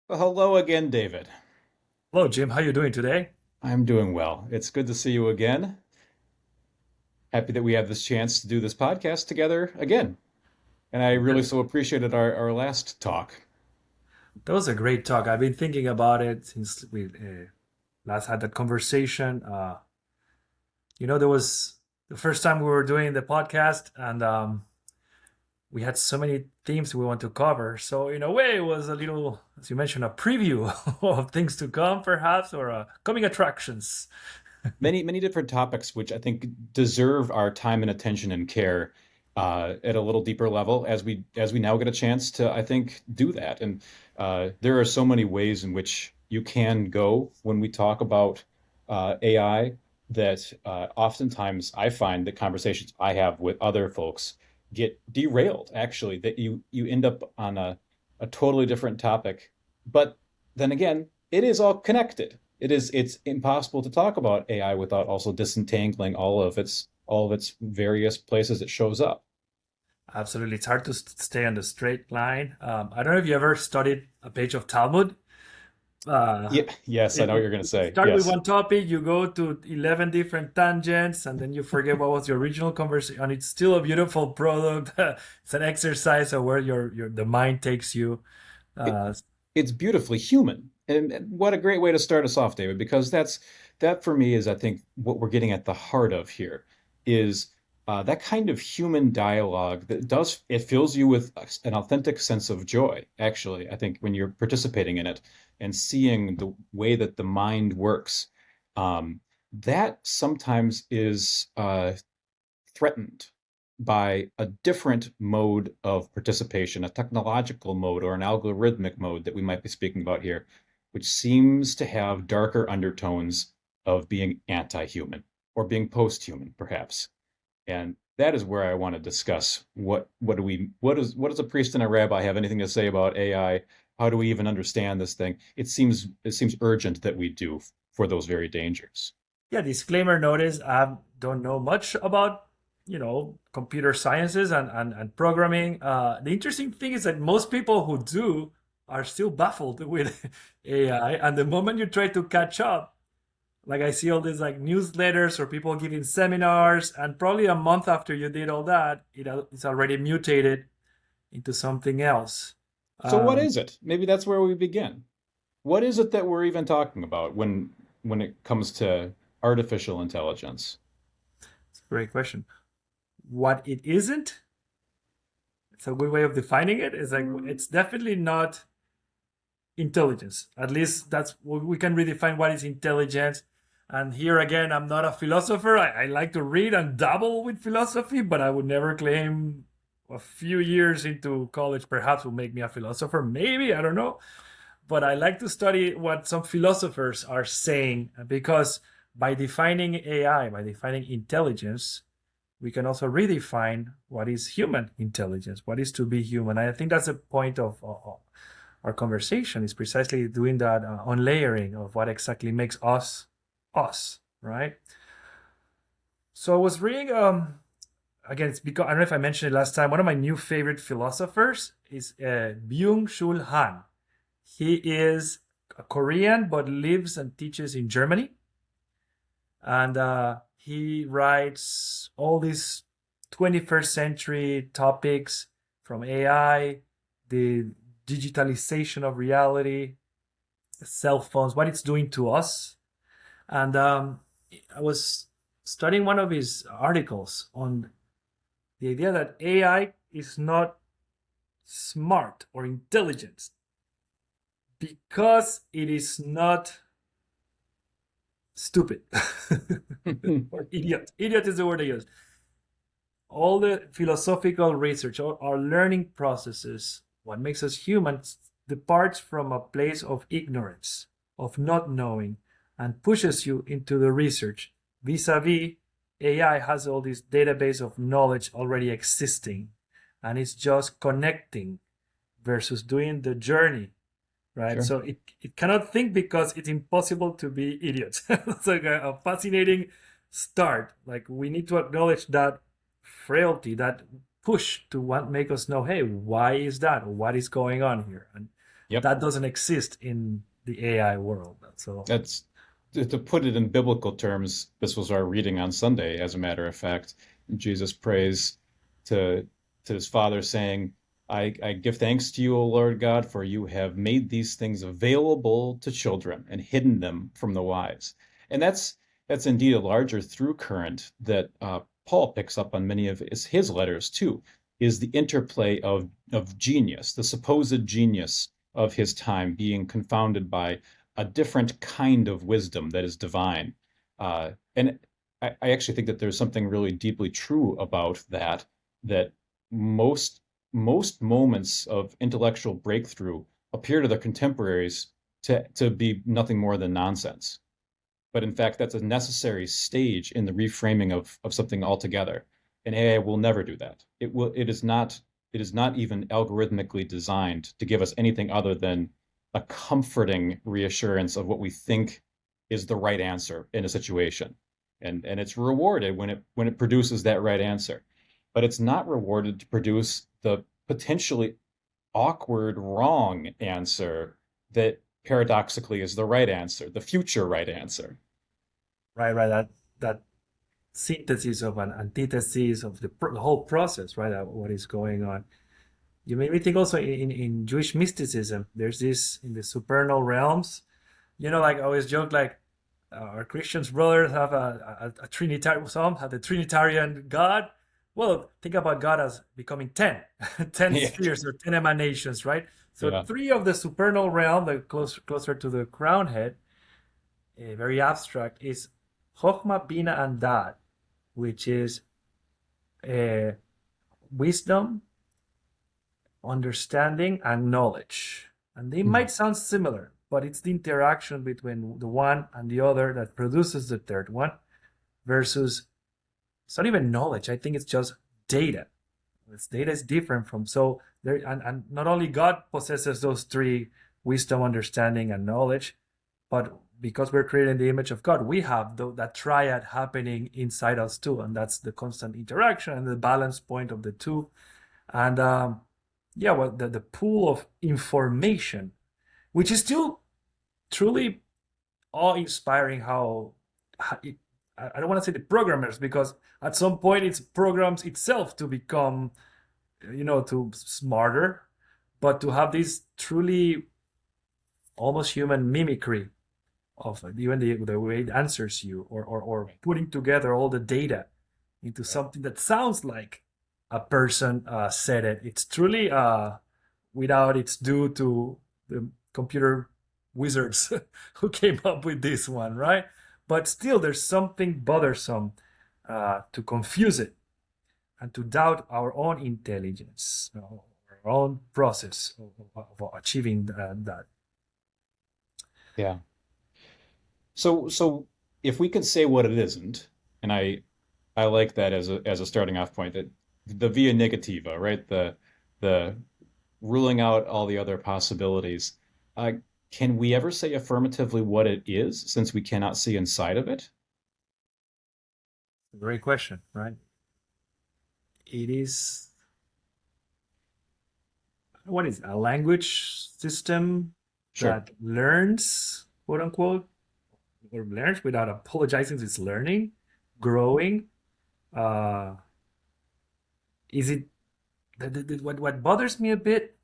Well, hello again, David. Hello, Jim. How you doing today? I'm doing well. It's good to see you again. Happy that we have this chance to do this podcast together again. And I really Yes. so appreciated our last talk. That was a great talk. I've been thinking about it since we last had that conversation. There was the first time we were doing the podcast, and we had so many themes we want to cover. So in a way, it was a little, as you mentioned, a preview of things to come, perhaps, or coming attractions. Many different topics, which I think deserve our time and attention and care at a little deeper level as we now get a chance to, I think, do that. And there are so many ways in which you can go when we talk about AI that oftentimes I find that conversations I have with other folks get derailed, actually, that you end up on a totally different topic. But then again, it is all connected. It's impossible to talk about AI without also disentangling all of its various places it shows up. Absolutely, it's hard to stay on the straight line. I don't know if you ever studied a page of Talmud. Uh, Yeah, yes, I know what you're going to you say. start with Yes. one topic, you go to 11 different tangents, and then you forget what was the original conversation. And it's still a beautiful product. It's an exercise of where the mind takes you. It, Uh, it's beautifully human. And what a great way to start us off, David, because that for me is, I think, what we're getting at the heart of here is that kind of human dialogue that does it fills you with an authentic sense of joy, actually, I think, when you're participating in it and seeing the way that the mind works. That sometimes is threatened by a different mode of participation, a technological mode or an algorithmic mode that we might be speaking about here, which seems to have darker undertones of being anti-human or being post-human, perhaps. And that is where I want to discuss what does a priest and a rabbi have anything to say about AI? How do we even understand this thing? It seems urgent that we do for those very dangers. yeah, disclaimer notice, I don't know much about, computer sciences and programming. The interesting thing is that most people who do are still baffled with AI. And the moment you try to catch up, like I see all these like newsletters or people giving seminars, and probably a month after you did all that, it's already mutated into something else. So what Um, is it? Maybe that's where we begin. What is it that we're even talking about when it comes to artificial intelligence? it's a great question. What it isn't, it's a good way of defining it. Is like it's definitely not intelligence. At least that's we can redefine what is intelligence. And here again, I'm not a philosopher. I like to read and dabble with philosophy, but I would never claim a few years into college perhaps will make me a philosopher. Maybe, I don't know. But I like to study what some philosophers are saying because by defining AI, by defining intelligence, we can also redefine what is human intelligence, what is to be human. I think that's the point of our conversation is precisely doing that on layering of what exactly makes us us, right? So I was reading again, it's because I don't know if I mentioned it last time. One of my new favorite philosophers is Byung Chul Han. He is a Korean but lives and teaches in Germany, and he writes all these 21st century topics from AI, the digitalization of reality, cell phones, what it's doing to us. And I was studying one of his articles on the idea that AI is not smart or intelligent because it is not stupid or idiot. Idiot is the word I use. All the philosophical research, all our learning processes, what makes us humans, departs from a place of ignorance, of not knowing, and pushes you into the research. Vis-a-vis, AI has all this database of knowledge already existing, and it's just connecting versus doing the journey, right? Sure. So it cannot think because it's impossible to be idiots. It's like a fascinating start. Like we need to acknowledge that frailty, that push to want make us know, hey, why is that? What is going on here? And Yep. That doesn't exist in the AI world. So That's to put it in biblical terms, this was our reading on Sunday, as a matter of fact. Jesus prays to his Father saying, I give thanks to you, O Lord God, for you have made these things available to children and hidden them from the wise. And that's indeed a larger through current that Paul picks up on many of his letters too, is the interplay of genius, the supposed genius of his time being confounded by a different kind of wisdom that is divine. And I actually think that there's something really deeply true about that, that most most moments of intellectual breakthrough appear to their contemporaries to be nothing more than nonsense. But in fact, that's a necessary stage in the reframing of something altogether. And AI will never do that. It is not even algorithmically designed to give us anything other than a comforting reassurance of what we think is the right answer in a situation. And it's rewarded when it produces that right answer. But it's not rewarded to produce the potentially awkward wrong answer that paradoxically is the right answer, the future right answer. right, that synthesis of an antithesis of the whole process, right? What is going on. You made me think also in Jewish mysticism. There's this in the supernal realms. Like I always joke, like our Christians brothers have a Trinitarian, some have the Trinitarian God. Well, think about God as becoming 10, 10 Yeah, spheres or 10 emanations, right? So yeah. three of the supernal realm, the closer to the crown head, very abstract, is Chokhmah, Bina, and Dat, which is uh, wisdom, understanding, and knowledge. And they Mm. might sound similar, but it's the interaction between the one and the other that produces the third one versus it's not even knowledge. I think it's just data. This data is different from so there and not only God possesses those three wisdom, understanding, and knowledge, but because we're created in the image of God, we have that triad happening inside us too, and that's the constant interaction and the balance point of the two. And yeah, well, the pool of information, which is still truly awe-inspiring. How I don't want to say the programmers because at some point it's programs itself to become, to smarter, but to have this truly almost human mimicry of even the way it answers you or putting together all the data into Right. something that sounds like a person said it. It's truly without its due to the computer wizards who came up with this one, right? But still, there's something bothersome to confuse it and to doubt our own intelligence, our own process of achieving that. Yeah. So if we could say what it isn't, and I like that as a starting off point, that the via negativa, right? The ruling out all the other possibilities. Uh, can we ever say affirmatively what it is since we cannot see inside of it? Great question, right? It is what is it, a language system Sure. that learns, quote unquote, or learns without apologizing. It's learning, growing. Uh, is it what bothers me a bit?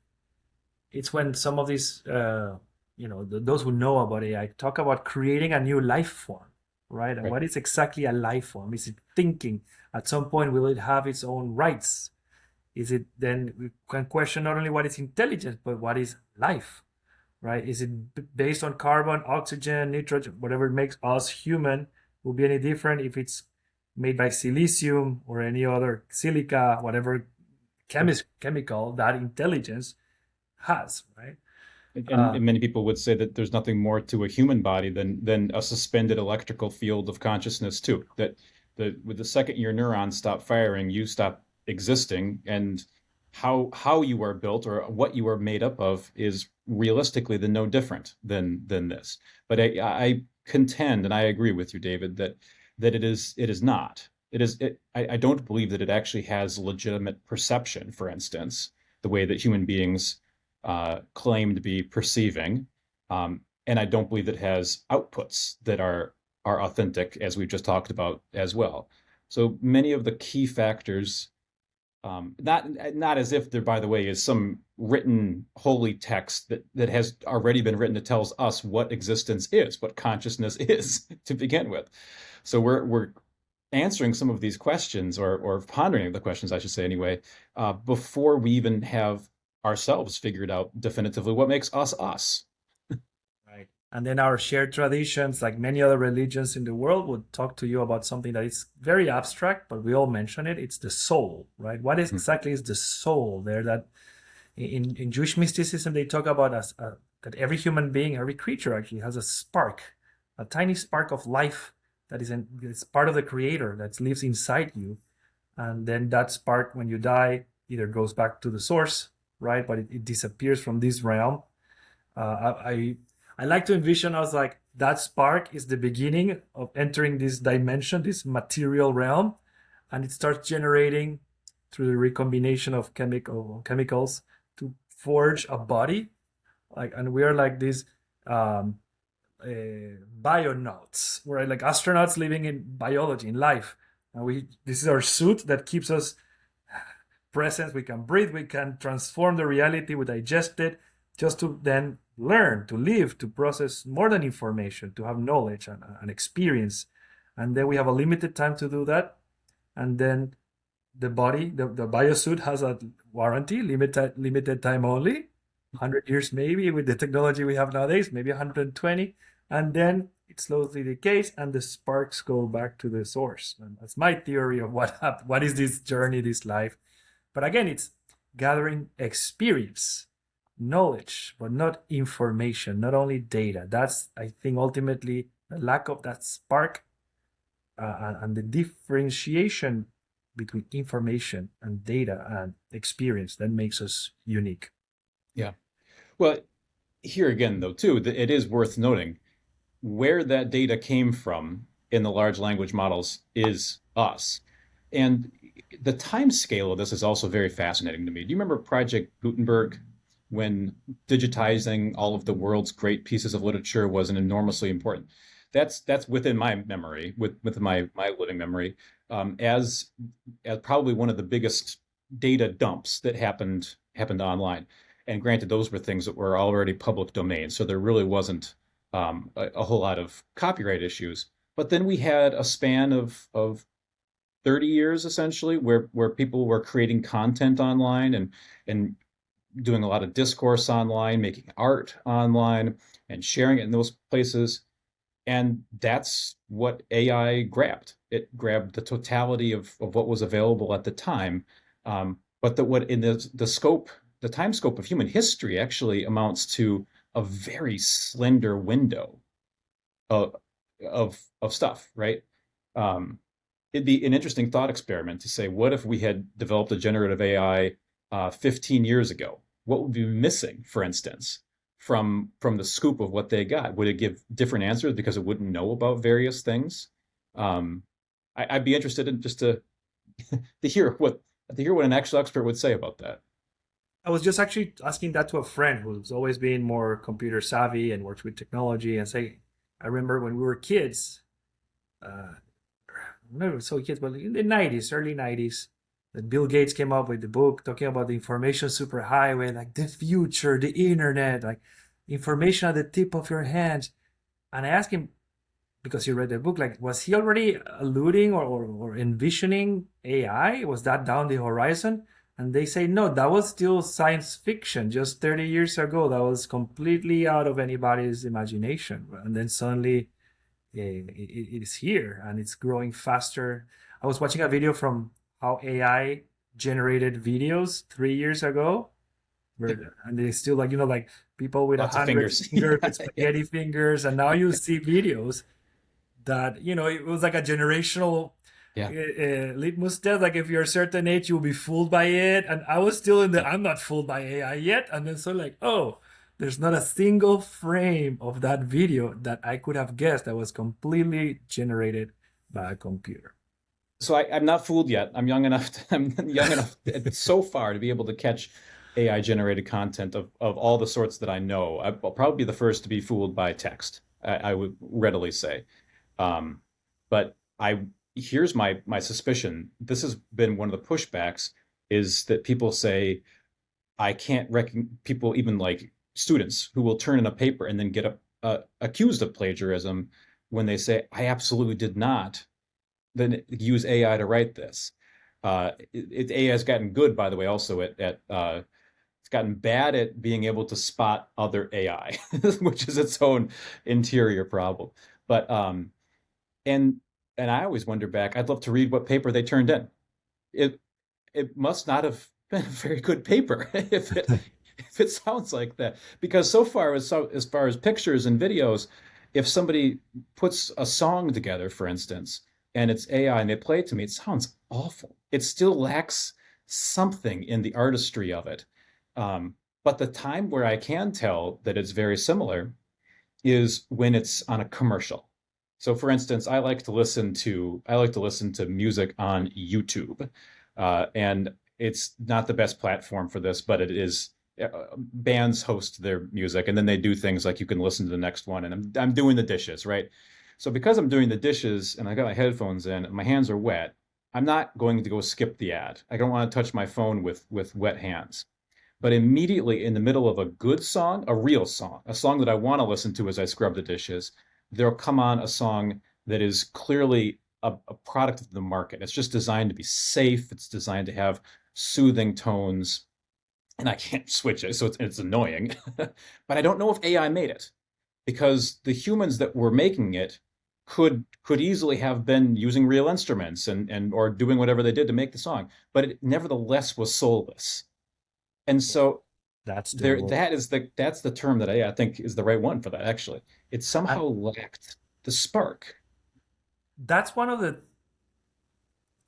It's when some of these, those who know about AI talk about creating a new life form, right? And Right. what is exactly a life form? Is it thinking? At some point, will it have its own rights? Is it then we can question not only what is intelligence, but what is life, right? Is it based on carbon, oxygen, nitrogen, whatever makes us human? Will be any different if it's made by silicium or any other silica, whatever Sure. chemical that intelligence has, right? And many people would say that there's nothing more to a human body than a suspended electrical field of consciousness too. That with the second your neurons stop firing, you stop existing, and how you are built or what you are made up of is realistically then no different than this. But I contend, and I agree with you, David, that it is not. I don't believe that it actually has legitimate perception, for instance, the way that human beings claim to be perceiving, and I don't believe it has outputs that are authentic, as we've just talked about as well. So many of the key factors, not as if there, by the way, is some written holy text that has already been written that tells us what existence is, what consciousness is to begin with. So we're answering some of these questions, or pondering the questions, I should say anyway, before we even have ourselves figured out definitively what makes us us. Right. And then our shared traditions, like many other religions in the world, would talk to you about something that is very abstract, but we all mention it. It's the soul, right? What is exactly is the soul there? That in Jewish mysticism, they talk about us that every human being, every creature actually has a spark, a tiny spark of life that is part of the Creator that lives inside you. And then that spark, when you die, either goes back to the source, right? But it disappears from this realm. I like to envision us like that spark is the beginning of entering this dimension, this material realm, and it starts generating through the recombination of chemicals to forge a body. Like, and we are like these bionauts. We're like astronauts living in biology, in life, and this is our suit that keeps us present. We can breathe. We can transform the reality. We digest it, just to then learn, to live, to process more than information, to have knowledge and experience. And then we have a limited time to do that. And then the body, the biosuit has a warranty, limited time only, 100 years maybe with the technology we have nowadays, maybe 120. And then it slowly decays and the sparks go back to the source. And that's my theory of what happened. What is this journey, this life? But again, it's gathering experience, knowledge, but not information, not only data. That's, I think, ultimately the lack of that spark and the differentiation between information and data and experience that makes us unique. Yeah. Well, here again, though, too, it is worth noting where that data came from in the large language models is us. And the time scale of this is also very fascinating to me. Do you remember Project Gutenberg, when digitizing all of the world's great pieces of literature was an enormously important? That's within my memory, with my living memory, as probably one of the biggest data dumps that happened online. And granted, those were things that were already public domain, so there really wasn't a whole lot of copyright issues. But then we had a span of 30 years essentially where people were creating content online and doing a lot of discourse online, making art online and sharing it in those places. And that's what AI grabbed. It grabbed the totality of what was available at the time. But what in the time scope of human history actually amounts to a very slender window of stuff, right? It'd be an interesting thought experiment to say, what if we had developed a generative AI 15 years ago? What would be missing, for instance, from the scoop of what they got? Would it give different answers because it wouldn't know about various things? I'd be interested in just to hear what an actual expert would say about that. I was just actually asking that to a friend who's always been more computer savvy and works with technology, and say, I remember when we were kids, not so kids, but in the 90s, early 90s, that Bill Gates came up with the book talking about the information superhighway, like the future, the internet, like information at the tip of your hands. And I asked him, because he read the book, like, was he already alluding or envisioning AI? Was that down the horizon? And they say, no, that was still science fiction just 30 years ago. That was completely out of anybody's imagination. And then suddenly it is here and it's growing faster. I was watching a video from how AI generated videos 3 years ago. And they still like people with Lots of 100 fingers. fingers, with spaghetti fingers. And now you see videos that, it was like a generational Yeah. litmus test. Like if you're a certain age, you'll be fooled by it. And I was still I'm not fooled by AI yet. And then so like, oh, there's not a single frame of that video that I could have guessed that was completely generated by a computer. So I'm not fooled yet. I'm young enough so far to be able to catch AI generated content of all the sorts that I know. I'll probably be the first to be fooled by text. I would readily say. Um, but I here's my suspicion. This has been one of the pushbacks is that people say I can't recognize people, even like students who will turn in a paper and then get accused of plagiarism when they say I absolutely did not then use AI to write this. AI has gotten good, by the way, also at it's gotten bad at being able to spot other AI, which is its own interior problem. But and and I always wonder back, I'd love to read what paper they turned in. It it must not have been a very good paper if it sounds like that. Because as far as pictures and videos, if somebody puts a song together, for instance, and it's AI and they play it to me, it sounds awful. It still lacks something in the artistry of it. But the time where I can tell that it's very similar is when it's on a commercial. So for instance, I like to listen to music on YouTube. And it's not the best platform for this, but it is bands host their music and then they do things like you can listen to the next one and I'm doing the dishes, right? So because I'm doing the dishes and I got my headphones in, and my hands are wet, I'm not going to go skip the ad. I don't want to touch my phone with wet hands. But immediately in the middle of a good song, a real song, a song that I want to listen to as I scrub the dishes, there'll come on a song that is clearly a product of the market. It's just designed to be safe. It's designed to have soothing tones, and I can't switch it, so it's annoying. But I don't know if AI made it because the humans that were making it could easily have been using real instruments and or doing whatever they did to make the song, but it nevertheless was soulless. And so That's there terrible. that's the term that I think is the right one for that actually. It And somehow lacked the spark. that's one of the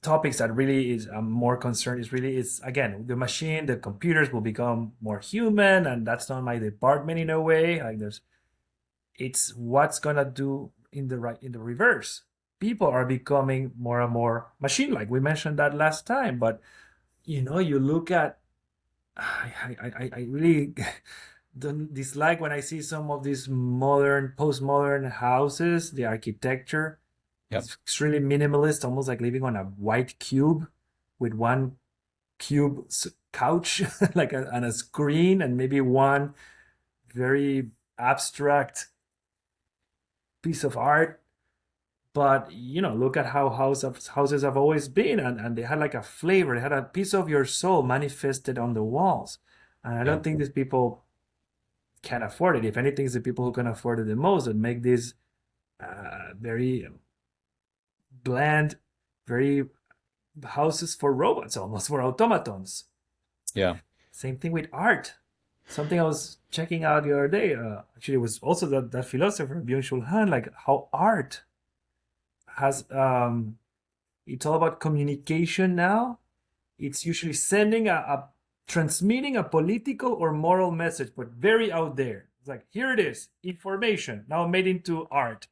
topics that really is more concerned is really is again the machine, the computers will become more human, and that's not my department in a way. Like there's it's what's gonna do in the right in the reverse. People are becoming more and more machine like. We mentioned that last time, but you look at I really don't dislike when I see some of these modern postmodern houses, the architecture. Yep. It's extremely minimalist, almost like living on a white cube with one cube couch like and a screen and maybe one very abstract piece of art. But look at how houses have always been, and they had like a flavor. They had a piece of your soul manifested on the walls. And I Yeah. don't think these people can afford it. If anything, it's the people who can afford it the most that make these very bland, very houses for robots, almost for automatons. Yeah. Same thing with art. Something I was checking out the other day. Actually, it was also that philosopher Byung-Chul Han, like how art has it's all about communication now. It's usually sending a transmitting a political or moral message, but very out there. It's like here it is, information now made into art.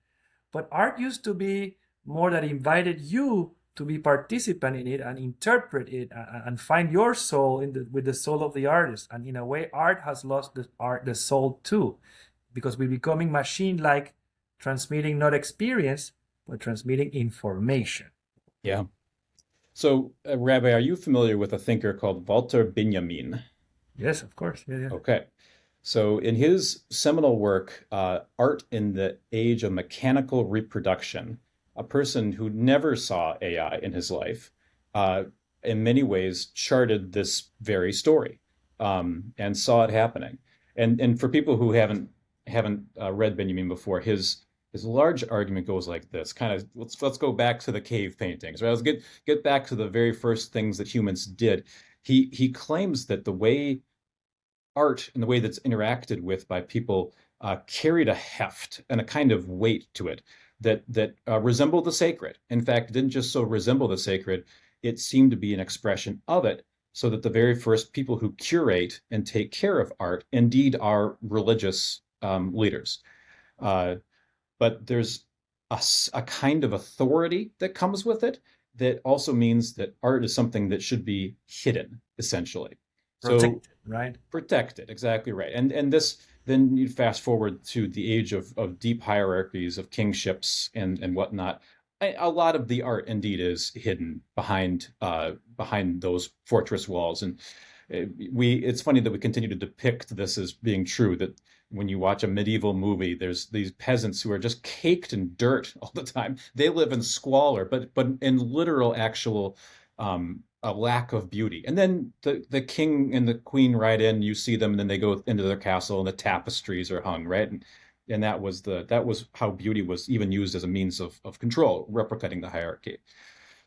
But art used to be more that invited you to be participant in it and interpret it and find your soul with the soul of the artist. And in a way, art has lost the soul too, because we're becoming machine-like, transmitting not experience but transmitting information. Yeah. So, Rabbi, are you familiar with a thinker called Walter Benjamin? Yes, of course. Yeah, yeah. Okay. So, in his seminal work, Art in the Age of Mechanical Reproduction, a person who never saw AI in his life, uh, in many ways charted this very story and saw it happening. And for people who haven't read Benjamin before, his large argument goes like this: kind of let's go back to the cave paintings, right? Let's get back to the very first things that humans did. He claims that the way art and the way that's interacted with by people carried a heft and a kind of weight to it that resembled the sacred. In fact, it didn't just so resemble the sacred; it seemed to be an expression of it. So that the very first people who curate and take care of art indeed are religious leaders. Uh, but there's a kind of authority that comes with it that also means that art is something that should be hidden, essentially. So Protect, right? protected, exactly right. And this then you fast forward to the age of deep hierarchies of kingships and whatnot. A lot of the art indeed is hidden behind those fortress walls, and we it's funny that we continue to depict this as being true. That when you watch a medieval movie, there's these peasants who are just caked in dirt all the time. They live in squalor, but in literal actual a lack of beauty. And then the king and the queen ride in, you see them, and then they go into their castle, and the tapestries are hung, right? And that was how beauty was even used as a means of control, replicating the hierarchy.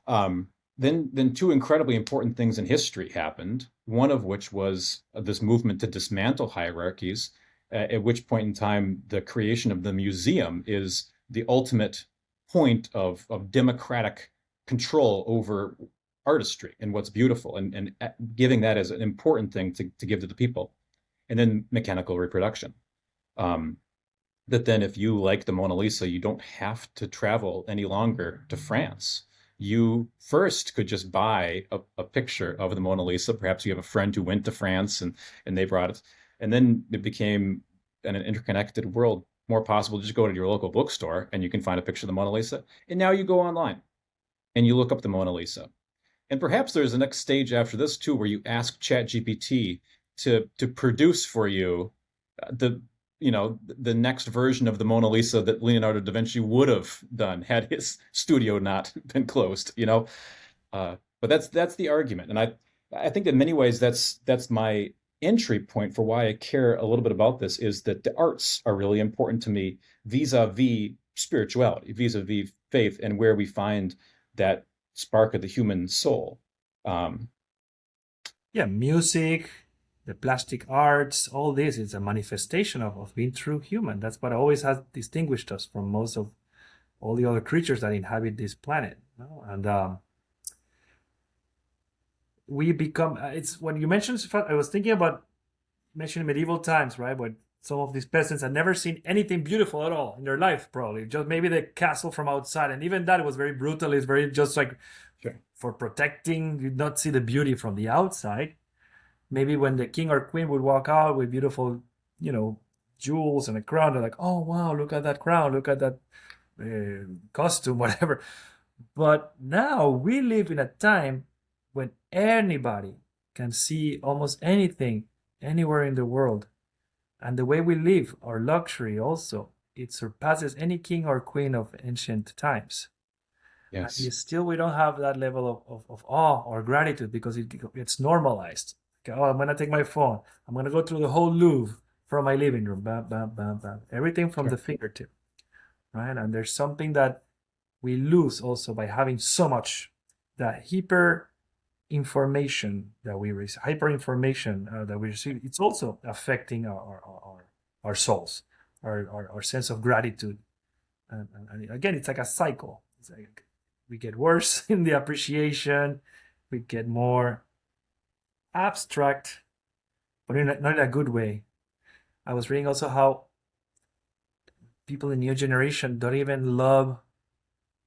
Then two incredibly important things in history happened. One of which was this movement to dismantle hierarchies. At which point in time, the creation of the museum is the ultimate point of democratic control over artistry and what's beautiful, and giving that as an important thing to give to the people. And then mechanical reproduction. Um, that then if you like the Mona Lisa, you don't have to travel any longer to France. You first could just buy a picture of the Mona Lisa. Perhaps you have a friend who went to France and they brought it. And then it became in an interconnected world more possible to just go to your local bookstore and you can find a picture of the Mona Lisa. And now you go online and you look up the Mona Lisa. And perhaps there's a next stage after this too, where you ask ChatGPT to produce for you the the next version of the Mona Lisa that Leonardo da Vinci would have done had his studio not been closed. But that's the argument, and I think in many ways that's my entry point for why I care a little bit about this is that the arts are really important to me vis-a-vis spirituality, vis-a-vis faith, and where we find that spark of the human soul. Um, Yeah, music, the plastic arts, all this is a manifestation of being true human. That's what always has distinguished us from most of all the other creatures that inhabit this planet. And we become, it's when you mentioned, I was thinking about mentioning medieval times, right? When some of these peasants had never seen anything beautiful at all in their life, probably. Just maybe the castle from outside. And even that was very brutal. It's very just like sure. for protecting, you not see the beauty from the outside. Maybe when the king or queen would walk out with beautiful, jewels and a crown, they're like, oh, wow, look at that crown, look at that costume, whatever. But now we live in a time when anybody can see almost anything anywhere in the world. And the way we live, our luxury also, it surpasses any king or queen of ancient times. Yes. And still, we don't have that level of awe or gratitude because it's normalized. Okay, oh, I'm going to take my phone. I'm going to go through the whole Louvre from my living room. Bam, bam, bam, bam. Everything from the fingertip. Right? And there's something that we lose also by having so much, that hyper information that we receive, it's also affecting our souls, our sense of gratitude. And again, it's like a cycle. It's like we get worse in the appreciation, we get more abstract, but not in a good way. I was reading also how people in new generation don't even love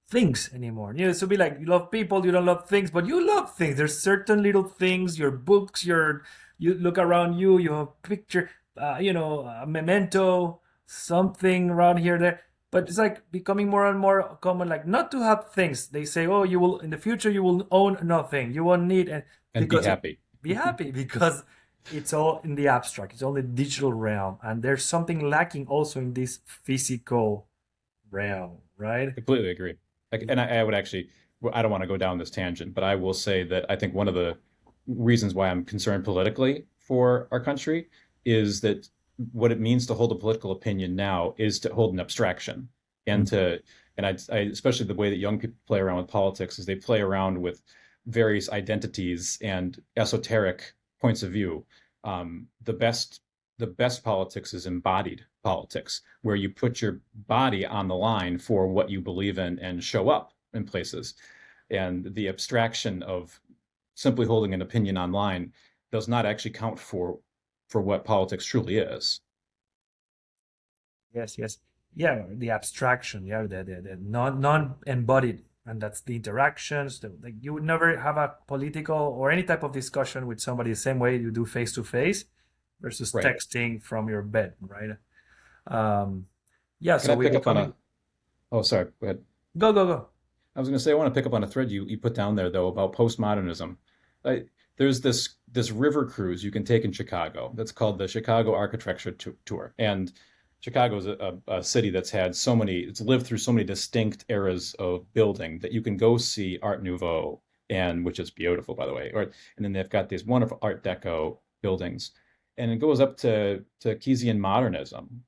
things anymore. So be like, you love people, you don't love things, but you love things. There's certain little things, your books, you look around you have a picture, a memento, something around here, there. But it's like becoming more and more common, like not to have things. They say, oh, you will, in the future, you will own nothing. You won't need, and be happy. Be happy because it's all in the abstract. It's all in the digital realm. And there's something lacking also in this physical realm, right? Completely agree. And I would actually, I don't want to go down this tangent, but I will say that I think one of the reasons why I'm concerned politically for our country is that what it means to hold a political opinion now is to hold an abstraction and I especially the way that young people play around with politics is they play around with various identities and esoteric points of view. The best politics is embodied politics, where you put your body on the line for what you believe in and show up in places. And the abstraction of simply holding an opinion online does not actually count for what politics truly is. Yes. Yeah, the abstraction, yeah, the non-embodied and that's the interactions. Like you would never have a political or any type of discussion with somebody the same way you do face to face versus Right. texting from your bed, right? Um, yeah. Can So I with pick the up on coming, a, oh, sorry, go ahead. go go go. I was going to say, I want to pick up on a thread you put down there, though, about postmodernism. I, there's this river cruise you can take in Chicago that's called the Chicago Architecture Tour. And Chicago is a city that's had so many, it's lived through so many distinct eras of building that you can go see Art Nouveau, and which is beautiful, by the way. And then they've got these wonderful Art Deco buildings. And it goes up to Keynesian modernism.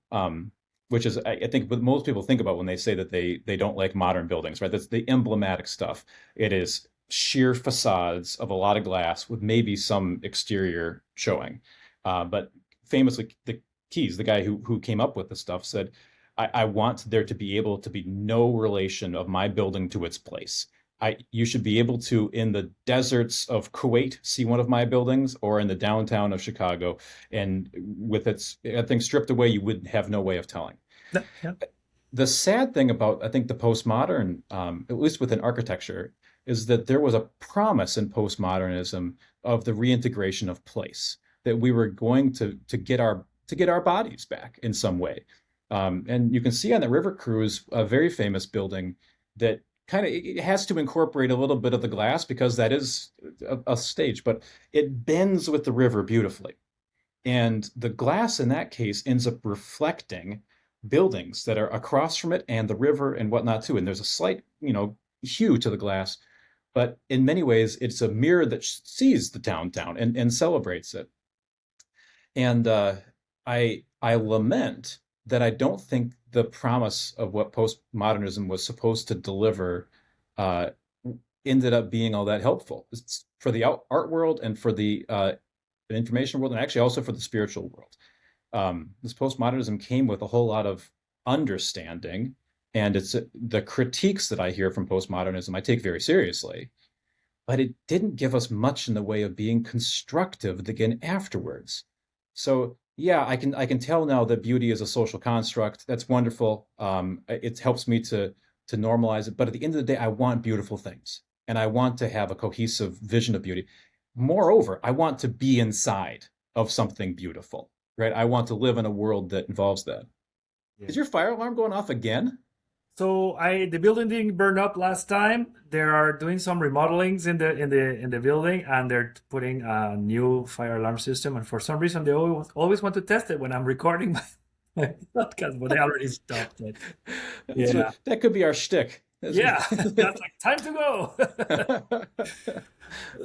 Which is I think what most people think about when they say that they don't like modern buildings, right? That's the emblematic stuff. It is sheer facades of a lot of glass with maybe some exterior showing. But famously, the Keys, the guy who came up with the stuff, said, I want there to be able to be no relation of my building to its place. You should be able to, in the deserts of Kuwait, see one of my buildings, or in the downtown of Chicago, and with its, I think, stripped away, you would have no way of telling. Yeah, yeah. The sad thing about, I think, the postmodern, at least within architecture, is that there was a promise in postmodernism of the reintegration of place, that we were going to get our bodies back in some way. And you can see on the River Cruise a very famous building that kind of it has to incorporate a little bit of the glass because that is a stage, but it bends with the river beautifully. And the glass in that case ends up reflecting buildings that are across from it and the river and whatnot too. And there's a slight, hue to the glass, but in many ways it's a mirror that sees the downtown and celebrates it. And I lament that I don't think the promise of what postmodernism was supposed to deliver uh, ended up being all that helpful. It's for the art world and for the information world, and actually also for the spiritual world. This postmodernism came with a whole lot of understanding, and it's the critiques that I hear from postmodernism I take very seriously, but it didn't give us much in the way of being constructive again afterwards. So yeah, I can tell now that beauty is a social construct. That's wonderful. It helps me to normalize it. But at the end of the day, I want beautiful things, and I want to have a cohesive vision of beauty. Moreover, I want to be inside of something beautiful, right? I want to live in a world that involves that. Yeah. Is your fire alarm going off again? So the building didn't burn up last time. They are doing some remodelings in the building, and they're putting a new fire alarm system. And for some reason, they always want to test it when I'm recording my podcast, but they already stopped it. Yeah, That could be our shtick. yeah, that's like time to go.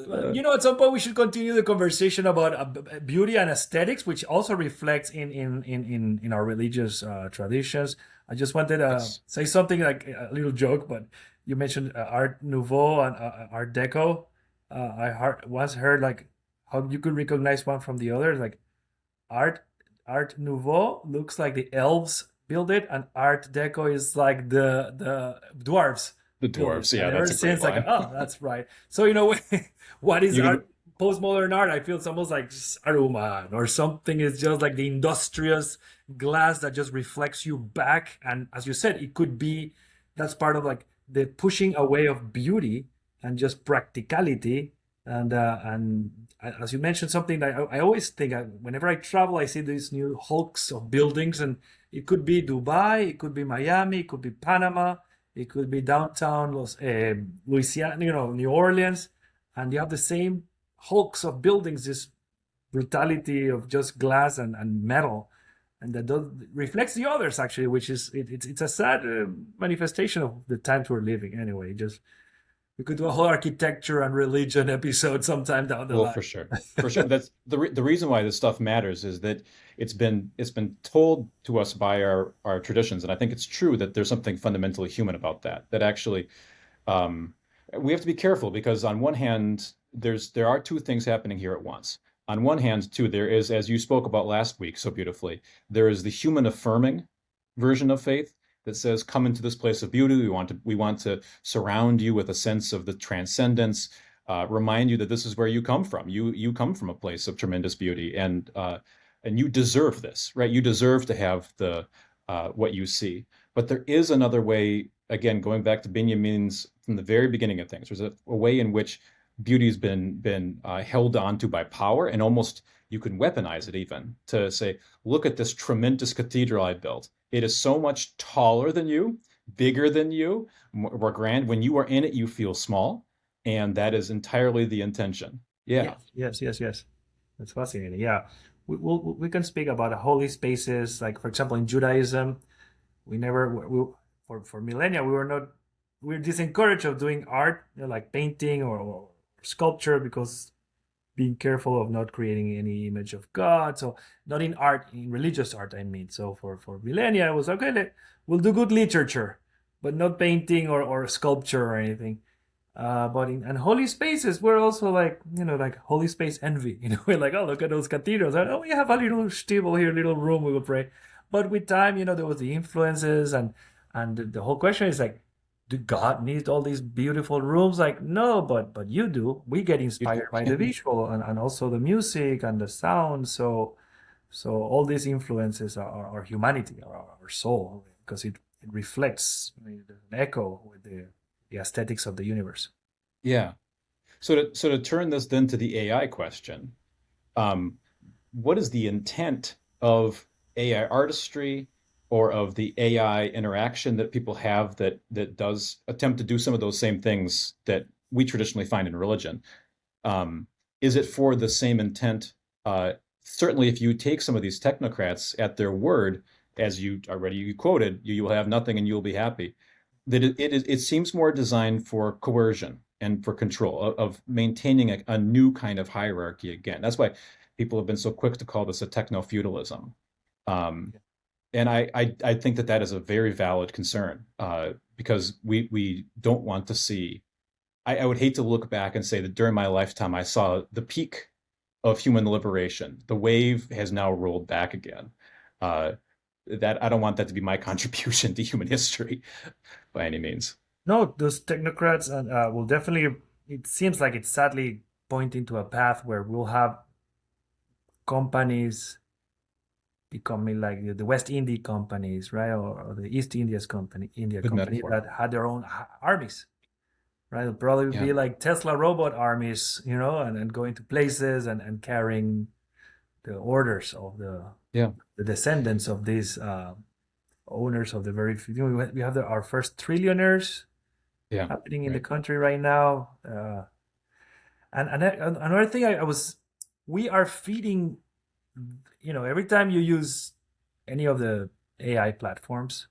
Uh, At some point we should continue the conversation about beauty and aesthetics, which also reflects in our religious traditions. I just wanted to yes. say something like a little joke, but you mentioned Art Nouveau and Art Deco. Once heard like how you could recognize one from the other. Like Art Art Nouveau looks like the elves build it, and Art Deco is like the dwarves The build it. dwarves. And Yeah, ever that's a great since, like, line. oh, that's right. So what is You can, art? Postmodern art, I feel it's almost like Saruman or something. Is just like the industrious glass that just reflects you back. And as you said, it could be that's part of like the pushing away of beauty and just practicality. And as you mentioned, something that I always think whenever I travel, I see these new hulks of buildings, and it could be Dubai, it could be Miami, it could be Panama, it could be downtown Louisiana, New Orleans, and you have the same hulks of buildings, this brutality of just glass and metal, and that reflects the others actually, which is it's a sad manifestation of the times we're living. Anyway, just we could do a whole architecture and religion episode sometime down the well, line. for sure, for sure. That's the reason why this stuff matters is that it's been told to us by our traditions, and I think it's true that there's something fundamentally human about that. That actually, um, we have to be careful because on one hand, there are two things happening here at once. On one hand, too, there is, as you spoke about last week so beautifully, there is the human affirming version of faith that says, "Come into this place of beauty. We want to surround you with a sense of the transcendence, remind you that this is where you come from. You come from a place of tremendous beauty, and you deserve this, right? You deserve to have the what you see." But there is another way again, going back to Benjamin's from the very beginning of things, there's a way in which beauty's been held onto by power, and almost you can weaponize it even to say, look at this tremendous cathedral I built. It is so much taller than you, bigger than you, more grand. When you are in it, you feel small, and that is entirely the intention. Yeah. Yes. That's fascinating. Yeah, we can speak about holy spaces. Like for example, in Judaism, we never for millennia we were not we were disencouraged of doing art, like painting or sculpture, because being careful of not creating any image of God. So not in art, in religious art, I mean. So for millennia, it was okay. We'll do good literature, but not painting or sculpture or anything. But in and holy spaces, we're also like, like holy space envy. We're like, oh, look at those cathedrals. Oh, we have a little stibble here, little room we will pray. But with time, there was the influences, and the whole question is like, do God need all these beautiful rooms? Like, no, but you do. We get inspired by the visual and also the music and the sound. So all these influences are our humanity, our soul, because it reflects an echo with the aesthetics of the universe. Yeah. So to turn this then to the AI question, um, what is the intent of AI artistry or of the AI interaction that people have that does attempt to do some of those same things that we traditionally find in religion? Is it for the same intent? Certainly, if you take some of these technocrats at their word, as you quoted, you will have nothing and you will be happy. That it seems more designed for coercion and for control of maintaining a new kind of hierarchy again. That's why people have been so quick to call this a techno feudalism. Um, and I think that is a very valid concern, because we don't want to see. I would hate to look back and say that during my lifetime I saw the peak of human liberation. The wave has now rolled back again. Uh, that I don't want that to be my contribution to human history by any means. No, those technocrats will definitely. It seems like it's sadly pointing to a path where we'll have companies becoming like the West India companies, right, or the India Good company metaphor. that had their own armies, right? It'll probably Yeah. be like Tesla robot armies, and going to places and carrying the orders of Yeah. the descendants of these owners of the very few. We have our first trillionaires Yeah. happening in the Right. country right now. And another thing we are feeding, every time you use any of the AI platforms,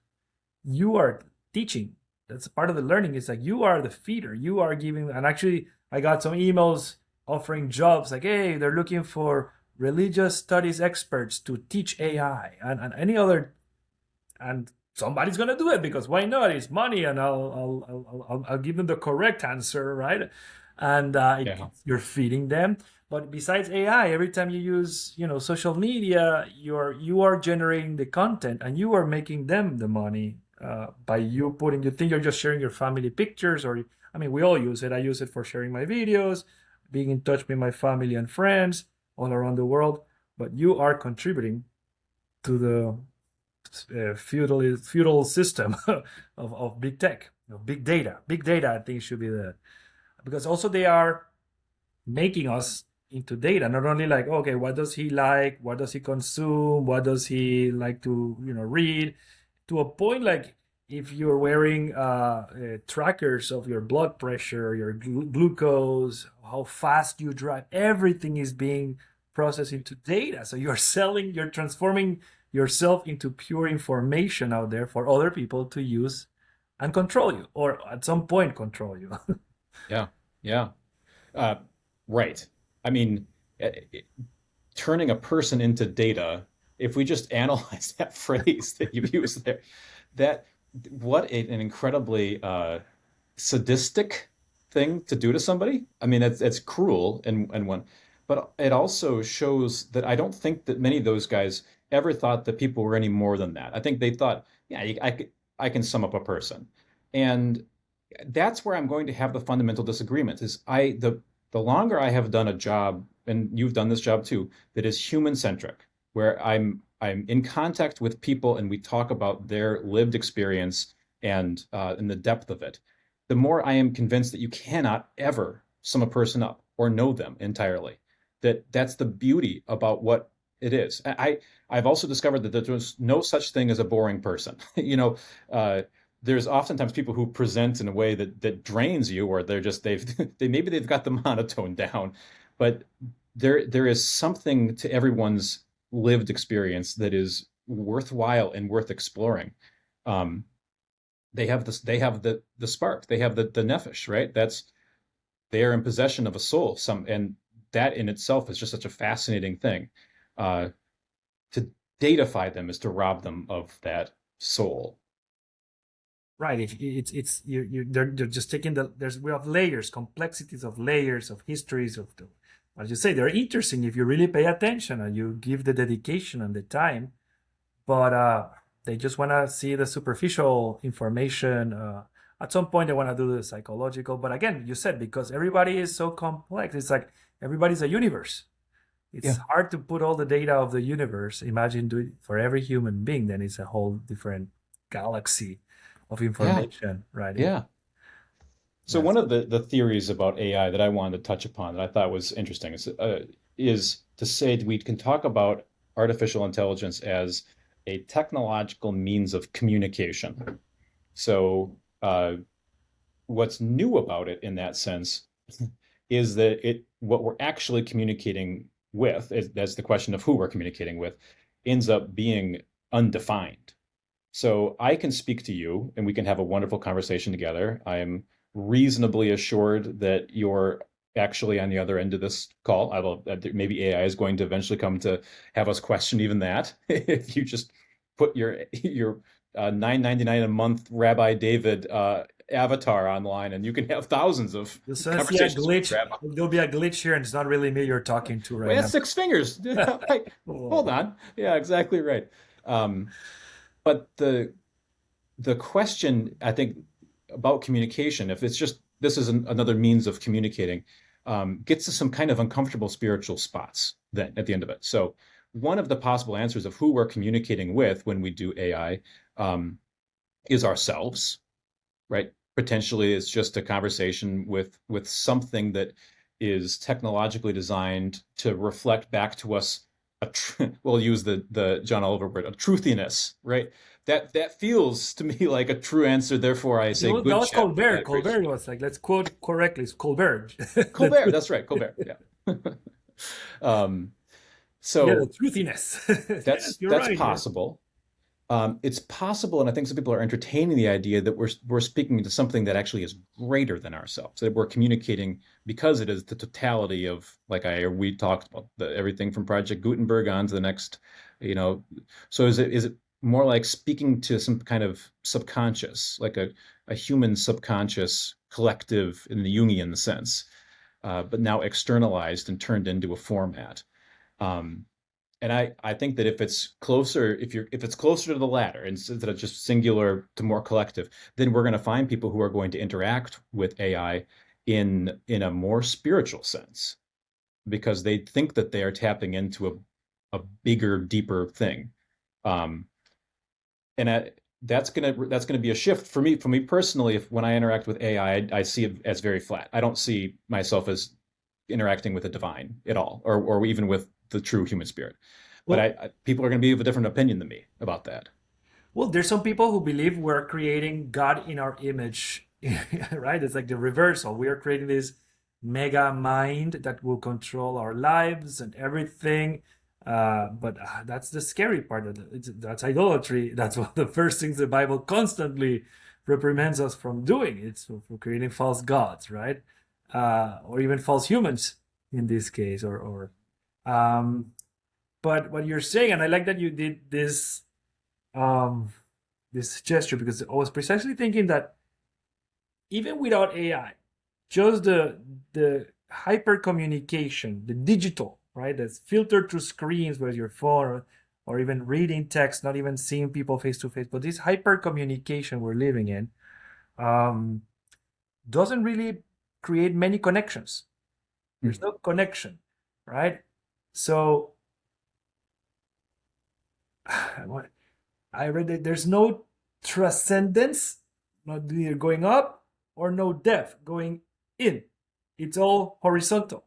you are teaching. That's part of the learning. It's like you are the feeder. You are giving. And actually, I got some emails offering jobs like, hey, they're looking for religious studies experts to teach AI and any other. And somebody's gonna do it because why not? It's money, and I'll give them the correct answer, right? And Yeah. you're feeding them. But besides AI, every time you use social media, you are generating the content and you are making them the money by you putting. You think you're just sharing your family pictures, or I mean, we all use it. I use it for sharing my videos, being in touch with my family and friends all around the world. But you are contributing to the feudal system of big tech, big data. Big data, I think, should be because also they are making us into data. Not only like, okay, what does he like? What does he consume? What does he like to read? To a point like if you're wearing trackers of your blood pressure, your glucose, how fast you drive, everything is being processed into data. So you're transforming yourself into pure information out there for other people to use and control you, or at some point control you. Yeah. Yeah. Uh, right. I mean, turning a person into data, if we just analyze that phrase that you used there, that what an incredibly sadistic thing to do to somebody. I mean, that's cruel and one, but it also shows that I don't think that many of those guys ever thought that people were any more than that. I think they thought, yeah, I can sum up a person, and that's where I'm going to have the fundamental disagreement. Is the longer I have done a job, and you've done this job too, that is human centric, where I'm in contact with people and we talk about their lived experience and in the depth of it, the more I am convinced that you cannot ever sum a person up or know them entirely. That's the beauty about what it is. I've also discovered that there's no such thing as a boring person. Uh, there's oftentimes people who present in a way that drains you, or they've got the monotone down, but there is something to everyone's lived experience that is worthwhile and worth exploring. Um, they have the spark, they have the nephesh, right? They are in possession of a soul. And that in itself is just such a fascinating thing. Uh, to datafy them is to rob them of that soul. Right. If it's they're just taking we have layers, complexities of layers of histories of the, as you say, they're interesting if you really pay attention and you give the dedication and the time. But they just want to see the superficial information. At some point, they want to do the psychological. But again, you said because everybody is so complex, it's like everybody's a universe. It's Yeah. hard to put all the data of the universe. Imagine doing for every human being, then it's a whole different galaxy of Yeah. information, right? Yeah. So That's one of the theories about AI that I wanted to touch upon that I thought was interesting is to say that we can talk about artificial intelligence as a technological means of communication. So what's new about it in that sense is that what we're actually communicating with, that's the question of who we're communicating with, ends up being undefined. So I can speak to you and we can have a wonderful conversation together. I am reasonably assured that you're actually on the other end of this call. Maybe AI is going to eventually come to have us question even that. If you just put your 9.99 a month Rabbi David avatar online, and you can have thousands of you'll soon see a conversations with glitch. Rabbi. There'll be a glitch here, and it's not really me you're talking to Wait, right that's now. 6 fingers. Like, hold Oh. on. Yeah, exactly right. Um, but the question, I think, about communication, if it's just this is another means of communicating, gets to some kind of uncomfortable spiritual spots then at the end of it. So one of the possible answers of who we're communicating with when we do AI is ourselves, right? Potentially, it's just a conversation with something that is technologically designed to reflect back to us we'll use the John Oliver word, a truthiness, right? That feels to me like a true answer. Therefore, I say That good was chat with Colbert. that great Colbert story. was like, let's quote correctly, it's Colbert. The Colbert, truth. that's right, Colbert. Yeah. um, Yeah, the so truthiness. Yes, you're that's right. Yeah. possible. It's possible, and I think some people are entertaining the idea that we're speaking to something that actually is greater than ourselves. That we're communicating because it is the totality of, like we talked about, everything from Project Gutenberg on to the next, you know. So is it more like speaking to some kind of subconscious, like a human subconscious collective in the Jungian sense, but now externalized and turned into a format? Um, and I think that if it's closer to the latter instead of just singular to more collective, then we're going to find people who are going to interact with AI in a more spiritual sense because they think that they are tapping into a bigger, deeper thing. Um, and that's gonna be a shift for me personally. If when I interact with AI, I see it as very flat. I don't see myself as interacting with the divine at all, or even with the true human spirit. But Well, people are going to be of a different opinion than me about that. well, there's some people who believe we're creating God in our image, right? It's like the reversal. We are creating this mega mind that will control our lives and everything. But that's the scary part of it. That's idolatry. That's one of the first things the Bible constantly reprimands us from doing. It's for creating false gods, right? Or even false humans in this case. Um, but what you're saying, and I like that you did um, this gesture because I was precisely thinking that even without AI, just the hyper communication, the digital, right, that's filtered through screens with your phone or even reading text, not even seeing people face to face, but this hyper communication we're living in um, doesn't really create many connections. There's no connection, right? So what I read that there's no transcendence not neither going up or no depth going in. It's all horizontal.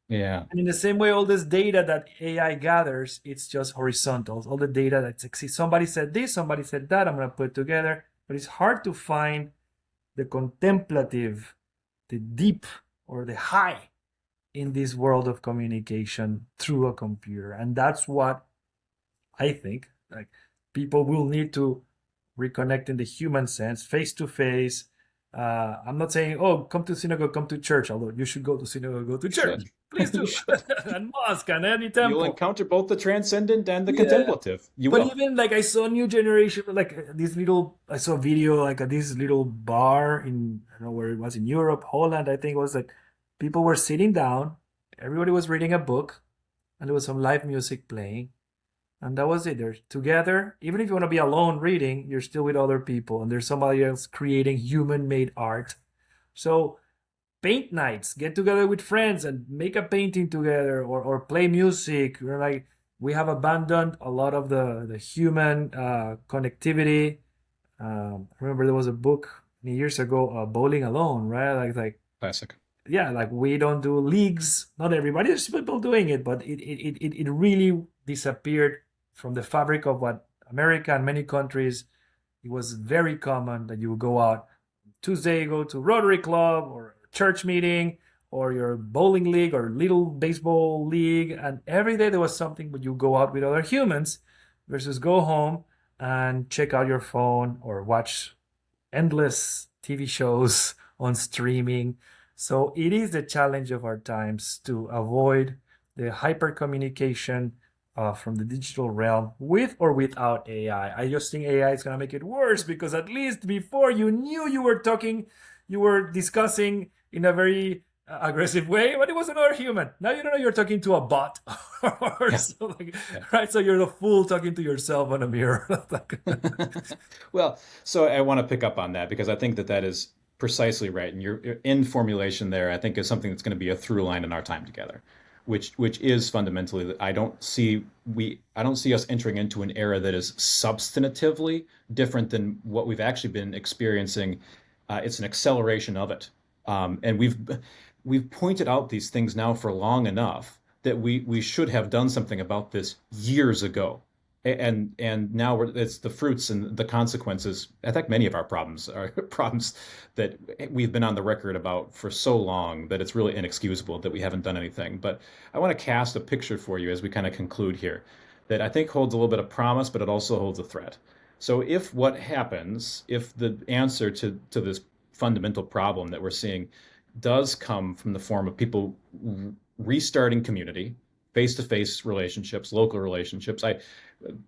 Yeah. And in the same way, all this data that AI gathers, it's just horizontal. All the data that exists. Somebody said this, somebody said that. I'm going to put it together. But it's hard to find the contemplative, the deep, or the high in this world of communication through a computer. And that's what I think like people will need to reconnect in the human sense, face to face. I'm not saying, oh, come to synagogue, come to church, although you should go to synagogue, go to You church. should. Please You do. should. And mosque and any You'll temple. encounter both the transcendent and the Yeah. contemplative. You But will. even like I saw new generation, like this little, I saw a video like this little bar in, I don't know where it was in Europe, Holland, I think it was like people were sitting down, everybody was reading a book, and there was some live music playing. And that was it. They're together. Even if you want to be alone reading, you're still with other people, and there's somebody else creating human made art. So paint nights, get together with friends and make a painting together or play music. We're like we have abandoned a lot of the human connectivity. I remember there was a book many years ago, Bowling Alone, right? Like Classic. yeah, like we don't do leagues. Not everybody, there's people doing it, but it really disappeared from the fabric of what America and many countries. It was very common that you would go out Tuesday, go to Rotary Club or church meeting or your bowling league or little baseball league, and every day there was something, but you go out with other humans versus go home and check out your phone or watch endless TV shows on streaming. So it is the challenge of our times to avoid the hyper communication from the digital realm with or without AI. I just think AI is going to make it worse because at least before you knew you were talking, you were discussing in a very aggressive way, but it was another human. Now you don't know you're talking to a bot or Yeah. something, Yeah. right? So you're the fool talking to yourself on a mirror. Well, so I want to pick up on that because I think that that is precisely right. And your end formulation there, I think, is something that's going to be a through line in our time together, which is fundamentally that I don't see us entering into an era that is substantively different than what we've actually been experiencing. It's an acceleration of it, and we've pointed out these things now for long enough that we should have done something about this years ago. And now it's the fruits and the consequences. I think many of our problems are problems that we've been on the record about for so long that it's really inexcusable that we haven't done anything. But I want to cast a picture for you as we kind of conclude here that I think holds a little bit of promise, but it also holds a threat. So if what happens, if the answer to this fundamental problem that we're seeing does come from the form of people restarting community, face-to-face relationships, local relationships, I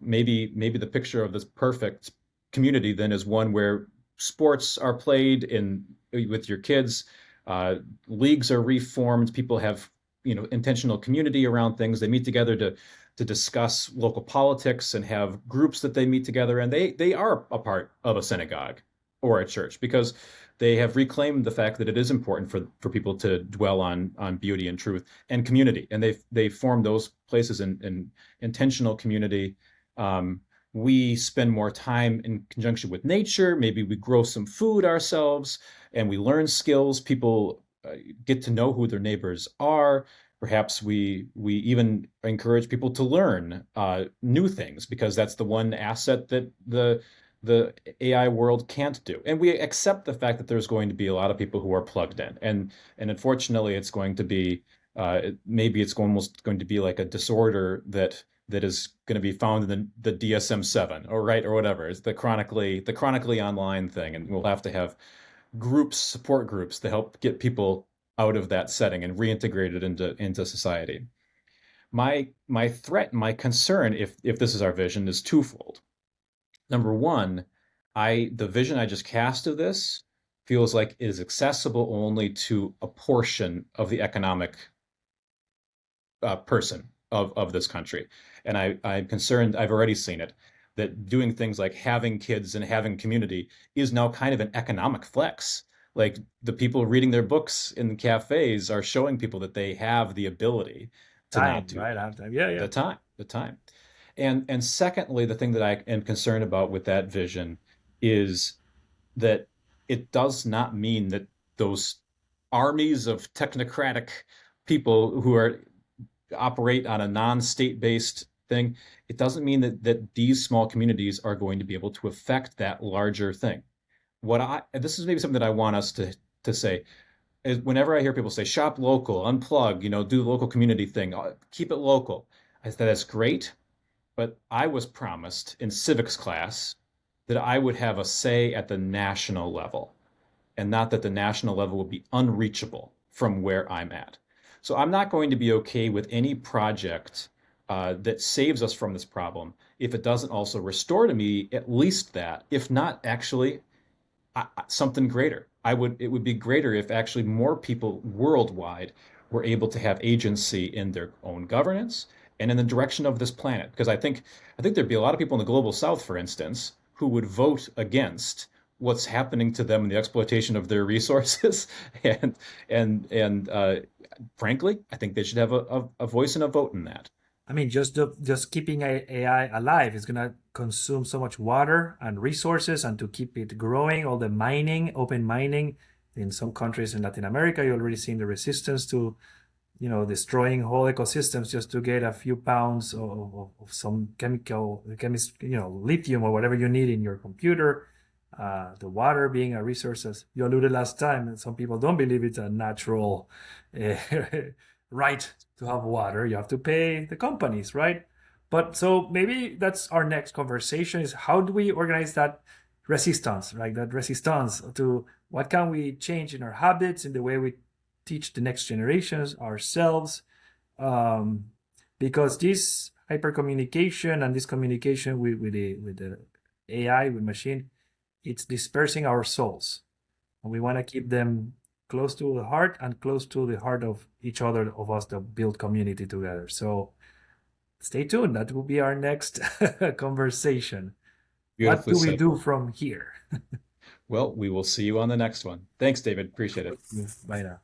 maybe the picture of this perfect community then is one where sports are played in with your kids, leagues are reformed, people have intentional community around things. They meet together to discuss local politics and have groups that they meet together, and they are a part of a synagogue or a church because they have reclaimed the fact that it is important for people to dwell on beauty and truth and community, and they form those places in intentional community. Um, we spend more time in conjunction with nature. Maybe we grow some food ourselves, and we learn skills. People get to know who their neighbors are. Perhaps we even encourage people to learn new things because that's the one asset that the AI world can't do. And we accept the fact that there's going to be a lot of people who are plugged in, and unfortunately, it's going to be maybe it's almost going to be like a disorder that is going to be found in the DSM-7 or right or whatever. It's the chronically online thing, and we'll have to have groups, support groups, to help get people out of that setting and reintegrate it into society. My threat, my concern, if this is our vision, is twofold. Number one, the vision I just cast of this feels like it is accessible only to a portion of the economic person of this country. And I'm concerned, I've already seen it, that doing things like having kids and having community is now kind of an economic flex. Like the people reading their books in cafes are showing people that they have the ability to not Time, do right? I that. have time. Yeah, yeah. The time. And secondly, the thing that I am concerned about with that vision is that it does not mean that those armies of technocratic people who are operate on a non-state based thing, it doesn't mean that these small communities are going to be able to affect that larger thing. What I This is maybe something that I want us to say is whenever I hear people say shop local, unplug, do the local community thing, keep it local. I said that's great, but I was promised in civics class that I would have a say at the national level and not that the national level will be unreachable from where I'm at. So I'm not going to be okay with any project that saves us from this problem if it doesn't also restore to me at least that, if not actually something greater. It would be greater if actually more people worldwide were able to have agency in their own governance and in the direction of this planet. Because I think there'd be a lot of people in the global south, for instance, who would vote against what's happening to them in the exploitation of their resources. And frankly, I think they should have a voice and a vote in that. I mean, just keeping AI alive is gonna consume so much water and resources, and to keep it growing, all the mining, open mining in some countries in Latin America, you're already seeing the resistance to, destroying whole ecosystems just to get a few pounds of some lithium or whatever you need in your computer. The water being a resource, as you alluded last time, and some people don't believe it's a natural uh, right to have water. You have to pay the companies, right? But so maybe that's our next conversation: is how do we organize that resistance, right? That resistance to what can we change in our habits, in the way we teach the next generations, ourselves, um, because this hyper communication and this communication with the AI, with machine, it's dispersing our souls, and we want to keep them close to the heart and close to the heart of each other, of us that build community together. So stay tuned. That will be our next conversation. What Beautifully do we said. do from here? Well, we will see you on the next one. Thanks, David. Appreciate it. Bye now.